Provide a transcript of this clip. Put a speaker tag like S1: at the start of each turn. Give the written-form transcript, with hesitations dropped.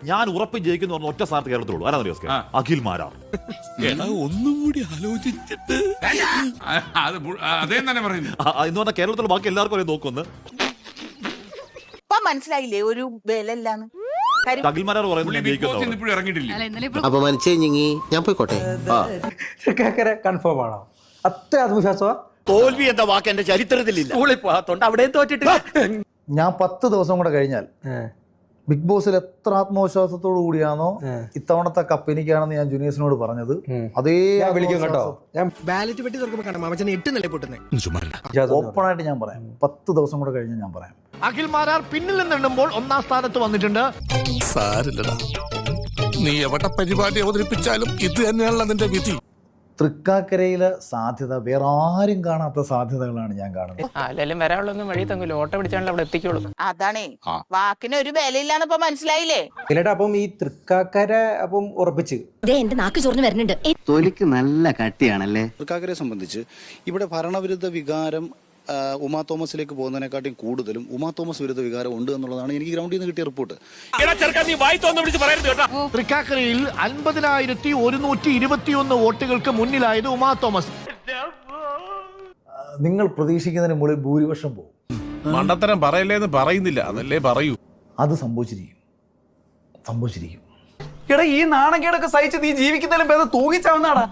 S1: ഞാൻ ഉറപ്പ് ജയിക്കുന്ന പറഞ്ഞ ഒറ്റ സ്ഥാനത്ത് കേരളത്തിലുള്ളൂ. ആരാന്നറിയോ? അഖിൽ മാരാർ.
S2: ഒന്നും കൂടി ആലോചിച്ചിട്ട് അതേ തന്നെ പറയുന്നു
S1: എന്ന് പറഞ്ഞാൽ കേരളത്തിൽ ബാക്കി എല്ലാവർക്കും അറിയാൻ നോക്കുമെന്ന്.
S3: ഇപ്പൊ മനസ്സിലായില്ലേ ഒരു വിലല്ലാന്ന്.
S1: അഖിൽ മാരാർ പറയുന്നത്
S2: ഇപ്പോഴും ഇറങ്ങിയിട്ടില്ല.
S4: അപമാനിച്ചേ ഞങ്ങി ഞാൻ പോയിക്കോട്ടെ.
S5: കൺഫേം ആണോ? അത്ര ആത്മവിശ്വാസമാ?
S4: തോൽവി എന്ന വാക്ക് എന്റെ ചരിത്രത്തിലില്ല. സ്കൂളിൽ പോകാത്തോണ്ട് അവിടെ തോറ്റിട്ട്
S6: ഞാൻ 10 ദിവസം കൂടെ കഴിഞ്ഞാൽ ബിഗ് ബോസിൽ എത്ര ആത്മവിശ്വാസത്തോടു കൂടിയാണോ ഇത്തവണത്തെ കപ്പ് എനിക്കാണെന്ന് ഞാൻ ജൂനിയേഴ്സിനോട് പറഞ്ഞത്, അതേ
S5: വിളിക്കും കേട്ടോ. ഞാൻ
S4: ബാലറ്റ് പെട്ടി തുറക്കുമ്പോൾ കാണാം മാമച്ചനെ 8 നില പൊട്ടുന്നേ.
S6: ഓപ്പൺ ആയിട്ട് ഞാൻ പറയാം, 10 ദിവസം കൂടെ കഴിഞ്ഞ് ഞാൻ പറയാം.
S7: അഖിൽ മാരാർ പിന്നിൽ നിന്നെണ്ണുമ്പോൾ 1ാം സ്ഥാനത്ത് വന്നിട്ടുണ്ട്.
S2: സാരില്ലടാ, നീ എവിടെ പരിപാടി അവതരിപ്പിച്ചാലും ഇത് തന്നെയാണല്ലോ നിന്റെ വിധി.
S6: തൃക്കാക്കരയിലെ സാധ്യത വേറെ ആരും കാണാത്ത സാധ്യതകളാണ് ഞാൻ കാണുന്നത്.
S8: അല്ലെങ്കിലും വരാനുള്ളൊന്നും വഴി തങ്ങൂല, ഓട്ടോ പിടിച്ചാണല്ലോ അവിടെ എത്തിക്കുള്ളൂ.
S3: അതാണേ വാക്കിന് ഒരു വിലയില്ലാന്ന് ഇപ്പൊ മനസ്സിലായില്ലേ?
S5: ഇല്ലടാ, അപ്പം ഈ തൃക്കാക്കര അപ്പം ഉറപ്പിച്ച്
S9: എന്റെ നാക്ക് ചൊറിഞ്ഞ് വരുന്നുണ്ട്.
S4: തൊലിക്ക് നല്ല കട്ടിയാണല്ലേ.
S10: തൃക്കാക്കരയെ സംബന്ധിച്ച് ഇവിടെ ഭരണവിരുദ്ധ വികാരം ഉമാ തോമസിലേക്ക് പോകുന്നതിനെക്കാട്ടിയും കൂടുതലും ഉമാ തോമസ് വിരുദ്ധ വികാരം ഉണ്ട് എന്നുള്ളതാണ് എനിക്ക് ഗ്രൗണ്ടിൽ നിന്ന് കിട്ടിയ റിപ്പോർട്ട്.
S7: തൃക്കാക്കരയിൽ 50,121 വോട്ടുകൾക്ക് മുന്നിലായത് ഉമാ തോമസ്.
S6: നിങ്ങൾ പ്രതീക്ഷിക്കുന്നതിന് മുകളിൽ ഭൂരിപക്ഷം പോകും.
S2: മണ്ടത്തരം പറയല്ലേന്ന് പറയുന്നില്ല, അതല്ലേ പറയൂ.
S6: അത് സംഭവിച്ചിരിക്കും.
S5: എടാ, ഈ നാണക്കേടൊക്കെ സഹിച്ച് നീ ജീവിക്കുന്നതിലും ഭേദം തൂങ്ങിച്ചാവുന്നാടാ.